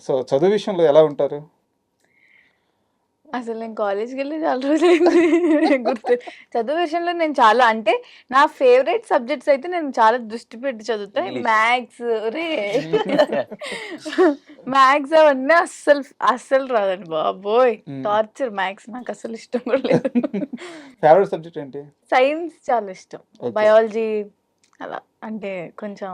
So చదువు విషయంలో ఎలా ఉంటారు? అసలు నేను కాలేజ్‌కెళ్ళి చాలా రోజులైంది. గుర్తు చదువు విషయంలో నేను చాలా అంటే నా ఫేవరెట్ సబ్జెక్ట్స్ అయితే నేను చాలా దృష్టి పెట్టి చదువుతా. ఇంగ్లీష్. మ్యాథ్స్ మ్యాథ్స్ అవన్నీ అస్సలు రాదండి బాబోయ్! హ్మ్. టార్చర్ మ్యాథ్స్ నాకు అసలు ఇష్టం కూడా లేదు. ఫేవరెట్ సబ్జెక్ట్ ఏంటి? సైన్స్ చాలా ఇష్టం. ఓకే. బయాలజీ అలా అంటే కొంచెం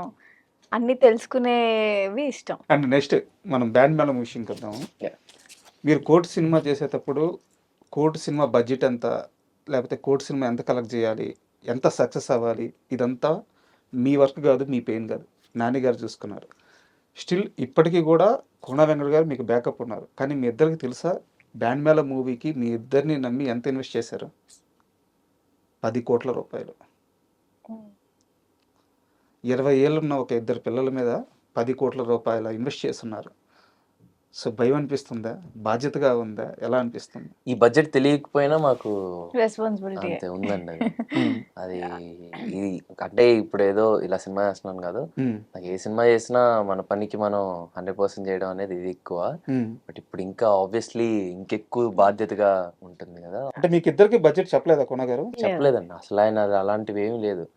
అన్నీ తెలుసుకునేవి ఇష్టం. అండ్ నెక్స్ట్ మనం బ్యాండ్ మేళం విషయంకి వద్దాము. Yeah. మీరు కోర్టు సినిమా చేసేటప్పుడు కోర్టు సినిమా బడ్జెట్ ఎంత, లేకపోతే కోర్టు సినిమా ఎంత కలెక్ట్ చేయాలి, ఎంత సక్సెస్ అవ్వాలి, ఇదంతా మీ వర్క్ కాదు, మీ పెయిన్ కాదు, నాని గారు చూసుకున్నారు. స్టిల్ ఇప్పటికీ కూడా కోన వెంకట గారు మీకు బ్యాకప్ ఉన్నారు. కానీ మీ ఇద్దరికి తెలుసా బ్యాండ్ మేళ మూవీకి మీ ఇద్దరిని నమ్మి ఎంత ఇన్వెస్ట్ చేశారు? 10 కోట్ల రూపాయలు. 20 ఏళ్ళున్న ఒక ఇద్దరు పిల్లల మీద 10 కోట్ల రూపాయల ఇన్వెస్ట్ చేస్తున్నారు. సో భయం అనిపిస్తుందా, బాధ్యతగా ఉందా, ఎలా అనిపిస్తుంది? ఈ బడ్జెట్ తెలియకపోయినా మాకు రెస్పాన్సిబిలిటీ. అంతే ఉందండి అది. ఇది అంటే ఇప్పుడు ఏదో ఇలా సినిమా చేస్తున్నాను కాదు, నాకు ఏ సినిమా చేసినా మన పనికి మనం 100% చేయడం అనేది ఇది ఎక్కువ. బట్ ఇప్పుడు ఇంకా ఆబ్వియస్లీ ఇంకెక్కువ బాధ్యతగా ఉంటుంది కదా. అంటే మీకు ఇద్దరికి బడ్జెట్ చెప్పలేదా కోన గారు? చెప్పలేదండి అసలు, ఆయన అది అలాంటివి ఏమీ లేదు.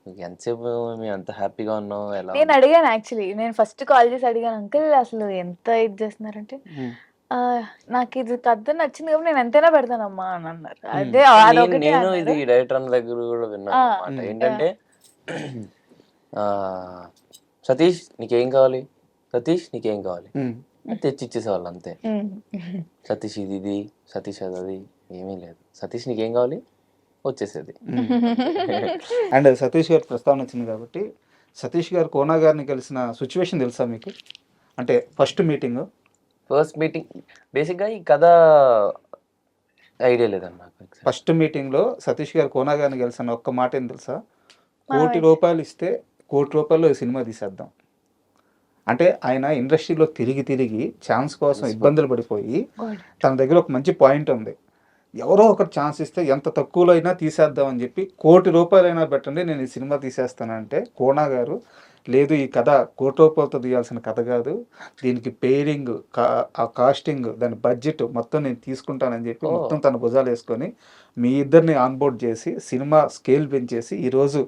మీకు ఎంతసేపు మేము అంత హ్యాపీగా ఉన్నాం ఎలా నేను అడిగాను యాక్చువల్లీ, నేను ఫస్ట్ కాల్ చేసి అడిగాను, అంకుల్ అసలు ఎంత ఇది చేస్తున్నారంటే నాకు ఇది కథ నచ్చింది కాబట్టి నేను ఎంతైనా పెడతానమ్మా అని అన్నారు. అదే అదొకటి నేను అన్నారు. ఇది డైరెక్టర్ అన్న దగ్గర కూడా విన్నాను అన్నమాట. ఏంటంటే సతీష్ నీకేం కావాలి, సతీష్ నీకేం కావాలి తెచ్చి ఇచ్చేసేవాళ్ళు అంతే. సతీష్ ఇది సతీష్ అది ఏమీ లేదు. సతీష్ నీకేం కావాలి వచ్చేసేది. అండ్ సతీష్ గారి ప్రస్తావన వచ్చింది కాబట్టి, సతీష్ గారు కోన గారిని కలిసిన సిచ్యువేషన్ తెలుసా మీకు? అంటే ఫస్ట్ మీటింగ్ బేసిక్గా ఈ కథ ఐడియా లేదన్న నాకు. ఫస్ట్ మీటింగ్లో సతీష్ గారు కోన గారిని కలిసిన ఒక్క మాట ఏం తెలుసా? 1 కోటి రూపాయలు ఇస్తే 1 కోటి రూపాయలు సినిమా తీసేద్దాం అంటే, ఆయన ఇండస్ట్రీలో తిరిగి ఛాన్స్ కోసం ఇబ్బందులు పడిపోయి తన దగ్గర ఒక మంచి పాయింట్ ఉంది, ఎవరో ఒకరు ఛాన్స్ ఇస్తే ఎంత తక్కువలో అయినా తీసేద్దామని చెప్పి 1 కోటి రూపాయలైనా పెట్టండి నేను ఈ సినిమా తీసేస్తానంటే, కోన గారు లేదు ఈ కథ 1 కోటి రూపాయలతో తీయాల్సిన కథ కాదు, దీనికి పేరింగ్, ఆ కాస్టింగ్, దాని బడ్జెట్ మొత్తం నేను తీసుకుంటానని చెప్పి మొత్తం తన భుజాలు వేసుకొని మీ ఇద్దరిని ఆన్బోర్డ్ చేసి సినిమా స్కేల్ పెంచేసి ఈరోజు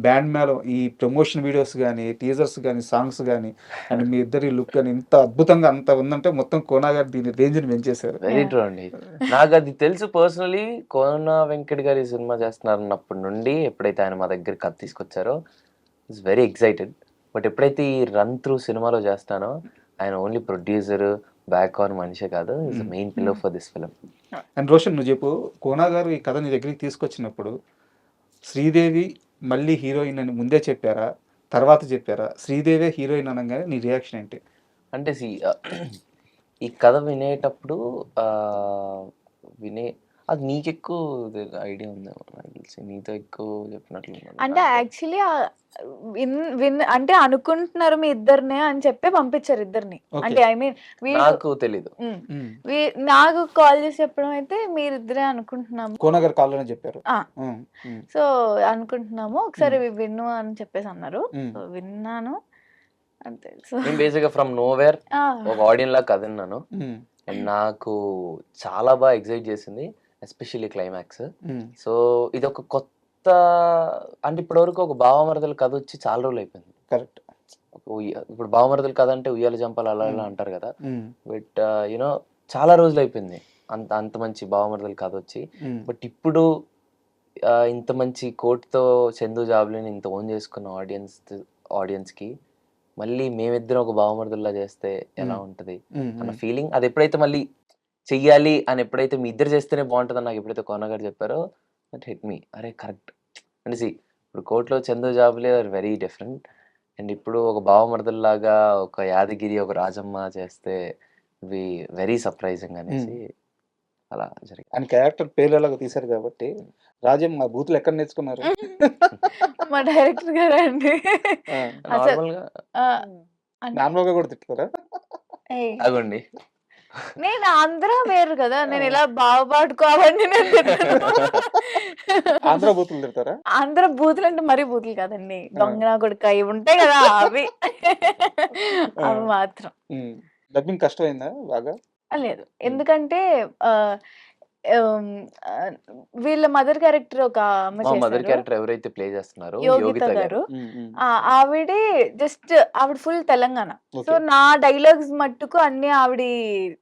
బ్యాండ్ మేళం ఈ ప్రమోషన్ వీడియోస్ కానీ, టీజర్స్ కానీ, సాంగ్స్ కానీ అండ్ మీ ఇద్దరి లుక్ కానీ ఇంత అద్భుతంగా అంత ఉందంటే మొత్తం కోన గారు దీని రేంజ్ని పెంచేశారు. వెరీ ట్రూ అండి. నాకు అది తెలుసు పర్సనలీ. కోన వెంకట్ గారు ఈ సినిమా చేస్తున్నారు అన్నప్పటి నుండి ఎప్పుడైతే ఆయన మా దగ్గర కథ తీసుకొచ్చారో ఇట్స్ వెరీ ఎక్సైటెడ్. బట్ ఎప్పుడైతే ఈ రన్ త్రూ సినిమాలో చేస్తానో ఆయన ఓన్లీ ప్రొడ్యూసర్ బ్యాక్ ఆన్ మనిషే కాదు, is the main pillar for this film. And Roshan నువ్వు చెప్పు, కోన గారు ఈ కథ నీ దగ్గరికి తీసుకొచ్చినప్పుడు శ్రీదేవి మళ్ళీ హీరోయిన్ అని ముందే చెప్పారా, తర్వాత చెప్పారా? శ్రీదేవే హీరోయిన్ అనగానే నీ రియాక్షన్ ఏంటి? అంటే ఈ కథ వినేటప్పుడు అది నీకు ఎక్కువ ఐడియా ఉందేమో నాకు తెలిసి, నీతో ఎక్కువ చెప్పినట్లు అంటే యాక్చువల్లీ అంటే అనుకుంటున్నారు మీ ఇద్దరినే అని చెప్పి పంపించారు ఇద్దరిని. అంటే ఐ మీన్ నాకు తెలీదు. నాకు కాల్ చేసి చెప్పడం అయితే మీరిద్దరే అనుకుంటున్నాము, కోన గారు కాల్లోనే చెప్పారు. సో అనుకుంటున్నాము ఒకసారి విను అని చెప్పేసి అన్నారు. సో విన్నాను అంతే. సో నేను బేసిక్గా ఫ్రమ్ నోవేర్ ఒక ఆడియన్ లా కథ విన్నాను అండ్ నాకు చాలా బాగా ఎక్సైట్ చేసింది, ఎస్పెషల్లీ క్లైమాక్స్. సో ఇది ఒక కొత్త, అంటే ఇప్పటివరకు ఒక బావమరదల కథ వచ్చి చాలా రోజులు అయిపోయింది. కరెక్ట్. ఇప్పుడు బావమరదల కథ అంటే ఉయ్యాల జంపాలు అలా అలా అంటారు కదా, బట్ యూనో చాలా రోజులు అయిపోయింది అంత మంచి బావమరదల కథ వచ్చి. బట్ ఇప్పుడు ఇంత మంచి కోట్తో చందు జాబ్లీని ఇంత ఓన్ చేసుకున్న ఆడియన్స్కి మళ్ళీ మేమిద్దరం ఒక బావమరదల్లా చేస్తే ఎలా ఉంటది అన్న ఫీలింగ్, అది ఎప్పుడైతే మళ్ళీ చెయ్యాలి అని ఎప్పుడైతే మీ ఇద్దరు చేస్తేనే బాగుంటుంది అని నాకు ఎప్పుడైతే కోన గారు చెప్పారో దట్ హిట్ మీ. అరే కరెక్ట్ అంటే ఇప్పుడు కోర్టులో చందు జాబులే ఆర్ వెరీ డిఫరెంట్ అండ్ ఇప్పుడు ఒక బావమరదల్లాగా ఒక యాదగిరి ఒక రాజమ్మ చేస్తే ఇవి వెరీ సర్ప్రైజింగ్ అనేసి అలా జరిగింది. ఆయన క్యారెక్టర్ పేర్లలాగా తీశారు కాబట్టి రాజమ్మ మా బూతులు ఎక్కడ నేర్చుకున్నారు? మా డైరెక్టర్ గారు అండి. నార్మల్గా కూడా తిట్టుకోరా? అగోండి నేను ఆంధ్ర వేరు కదా, నేను ఇలా బాగుపాడుకోవాలని ఆంధ్ర బూతులు తిడతారా? ఆంధ్ర బూతులు అంటే మరీ బూతులు కాదండి, దొంగ కొడుక ఇవి ఉంటాయి కదా అవి అవి మాత్రం. డబ్బింగ్ కష్టమైందా బాగా? లేదు. ఎందుకంటే ఆహ్, ఆహ్, ఆహ్, వీళ్ళ మదర్ క్యారెక్టర్ ఒక ఆమె మా మదర్ చేశారు. క్యారెక్టర్ ఎవరైతే ప్లే చేస్తున్నారో యోగిత యోగిత గారు. గారు. హ్మ్. హ్మ్. ఆవిడే జస్ట్ ఆవిడ ఫుల్ తెలంగాణ. So, okay. నా డైలాగ్స్ మట్టుకు అన్నీ ఆవిడి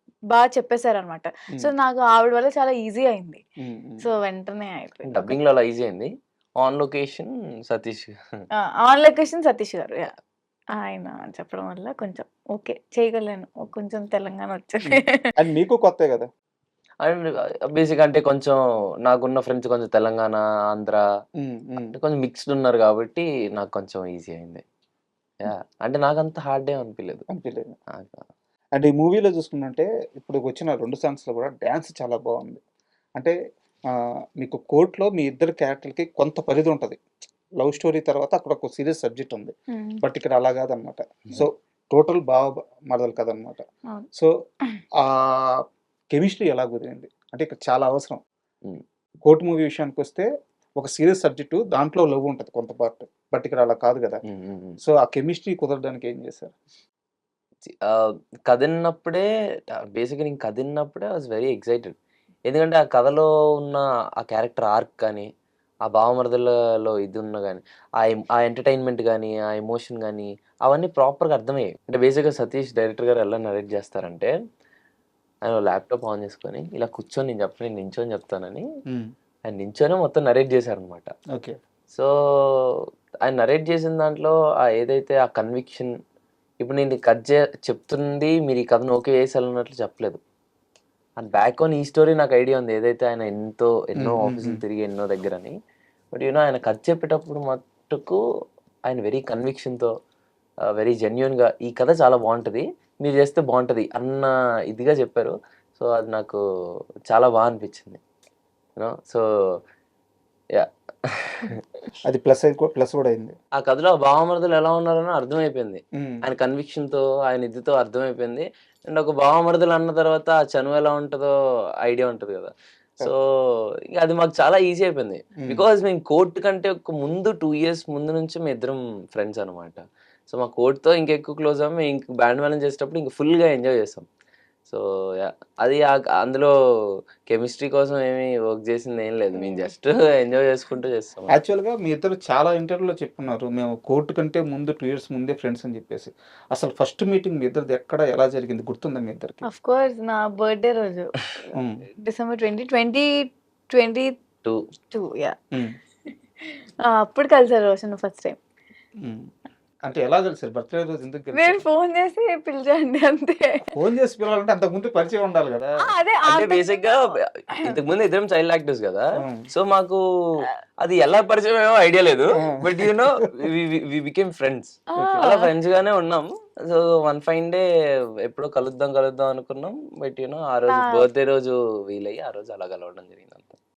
చెప్పేసారనమాట. సో, హ్మ్. నాకు ఆవిడ వల్ల చాలా ఈజీ అయింది. హ్మ్. హ్మ్. సో, వెంటనే అయిపోయింది. డబ్బింగ్‌లో అలా ఈజీ అయింది. On location Satish. ఆ! ఆన్ లొకేషన్ సతీష్ గారు. యాహ్! ఆయన చెప్పడం వల్ల కొంచెం ఓకే. చేయగలను. కొంచెం తెలంగాణ వచ్చింది. అండ్ మీకు కొత్తే గదా! అండ్ బేసిక్‌గా అంటే కొంచెం నాకున్న ఫ్రెండ్స్ కొంచెం తెలంగాణ, ఆంధ్ర హ్మ్. హ్మ్. అంటే కొంచెం మిక్స్డ్ ఉన్నారు కాబట్టి నాకు కొంచెం ఈజీ అయింది. యాహ్! అంటే నాకంత హార్డ్ ఏం అనిపియలేదు. అనిపియలేదు. నాకు అండ్ ఈ మూవీలో చూసుకున్నట్టే ఇప్పుడు వచ్చిన 2 సాంగ్స్‌లో కూడా డాన్స్ చాలా బావుంది. అంటే మీకు కోర్ట్‌లో మీ ఇద్దరి క్యారెక్టర్‌లకి కొంత పరిధి ఉంటది. లవ్ స్టోరీ తర్వాత అక్కడ ఒక సీరియస్ సబ్జెక్ట్ ఉంది. హ్మ్. బట్ ఇక్కడ అలా కాదనమాట. సో, టోటల్ బావ మరదలు కథనమాట. అవును. సో, ఆ కెమిస్ట్రీ ఎలా కుదిరింది? అంటే ఇక్కడ చాలా అవసరం. హ్మ్. కోర్ట్ మూవీ విషయానికొస్తే ఒక సీరియస్ సబ్జెక్టు దాంట్లో లవ్ ఉంటది కొంత పార్ట్. బట్ ఇక్కడ అలా కాదు గదా! హ్మ్. హ్మ్. హ్మ్. సో, ఆ కెమిస్ట్రీ కుదరడానికి ఏం చేశారు? ఆహ్, కథిన్నప్పుడే బేసిక్‌గా నేను కథిన్నప్పుడే ఐ వాస్ వెరీ ఎక్సైటెడ్. ఎందుకంటే ఆ కథలో ఉన్న ఆ క్యారెక్టర్ ఆర్క్ కానీ, ఆ భావమరదలలో ఇది ఉన్న గాని, ఆ ఎంటర్‌టైన్‌మెంట్ గాని, ఆ ఎమోషన్ గాని అవన్నీ ప్రాపర్‌గా అర్థమయ్యాయి. అంటే బేసిక్‌గా సతీష్ డైరెక్టర్ గారు ఎలా నరేట్ చేస్తారంటే, ఆయన ల్యాప్‌టాప్ ఆన్ చేసుకొని ఇలా కూర్చొని నేను చెప్పను, నేను నించొని చెప్తానని హ్మ్. ఆయన నించొనే మొత్తం నరేట్ చేశారనమాట. ఓకే. సో, ఆయన నరేట్ చేసిన దాంట్లో ఏదైతే ఆ కన్విక్షన్ ఇప్పుడు నేను చెప్తుంది మీరు ఈ కథను ఓకే చేసేయాలన్నట్లు చెప్పలేదు. అండ్ బ్యాక్ ఆన్ ఈ స్టోరీ నాకు ఐడియా ఉంది. ఏదైతే ఆయన ఎన్నో హ్మ్. హ్మ్. ఆఫీసులు హ్మ్. తిరిగి ఎన్నో దగ్గరని. బట్ ఆయన కథ చెప్పేటప్పుడు మట్టుకు ఆయన వెరీ కన్విక్షన్‌తో వెరీ జెన్యూన్‌గా ఈ కథ చాలా బావుంటది. మీరు చేస్తే బావుంటది అన్న ఇదిగా చెప్పారు. సో, అది నాకు చాలా అనిపించింది. So, yeah! అది ప్లస్ కూడా అయింది. ఆ కథలో భావమరుదులు ఎలా ఉన్నారని అర్థమైపోయింది. హ్మ్. ఆయన కన్విక్షన్‌తో, ఆయన ఇదితో అర్థమైపోయింది. అండ్ ఒక భావమరుదులు అన్న తర్వాత ఆ చనువు ఎలా ఉంటదో ఐడియా ఉంటది గదా! సో, ఇగ అది మాకు చాలా ఈజీ అయిపోయింది. హ్మ్. బికాజ్ మేము కోర్ట్ కంటే ఒక ముందు 2 ఇయర్స్ ముందు నుంచి మేమిద్దరం ఫ్రెండ్స్ అనమాట. సో, మా కోర్ట్‌తో ఇంకెక్కువ క్లోజ్ అయ్యాం. మేము ఇంక బ్యాండ్ మేళం చేసేటప్పుడు ఇంక ఫుల్‌గా ఎంజాయ్ చేసాం. So, yeah! అది అందులో కెమిస్ట్రీ కోసం ఏమి వర్క్ చేసిందేం లేదు. మేము జస్ట్ ఎంజాయ్ చేసుకుంటూ చేస్తాం అంతే. యాక్చువల్‌గా మీ ఇద్దరు చాలా ఇంటర్వ్యూలో చెప్పున్నారు. మేము కోర్ట్ కంటే ముందు 2 ఇయర్స్ ముందే ఫ్రెండ్స్ అని చెప్పేసి. అసలు ఫస్ట్ మీటింగ్ మీ ఇద్దరిది ఎక్కడ, ఎలా జరిగింది గుర్తుందా మీ ఇద్దరికి? ఆఫ్ కోర్స్ నా బర్త్‌డే రోజు. హ్మ్. December 2022 yeah! హ్మ్. అప్పుడు కలిసారు రోషన్ ఫస్ట్ టైమ్. హ్మ్. అంటే ఎలా కలిసారు? బర్త్‌డే రోజు ఎందుకు నేను కలిసారు? ఫోన్ చేసి పిలిచండి అంతే. ఫోను చేసి పిలవాలంటే అంతకుముందు పరిచయం ఉండాలి గదా! అదే అంటే అంతకు బేసిక్‌గా ముందు ఇంతకుముందు ఇద్దరం చైల్డ్ యాక్టర్స్ గదా! హ్మ్. సో, మాకు అది ఎలా పరిచయమేమో ఐడియా లేదు. ఆ! But we became friends. ఆ! అలా ఫ్రెండ్స్‌గానే ఉన్నాం. సో, వన్ ఫైన్ డే ఎప్పుడో కలుద్దాం అనుకున్నాం. బట్ ఆ నా రోజు బర్త్‌డే రోజు వీలయ్యి ఆ రోజు అలా కలవడం జరిగింది అంతే.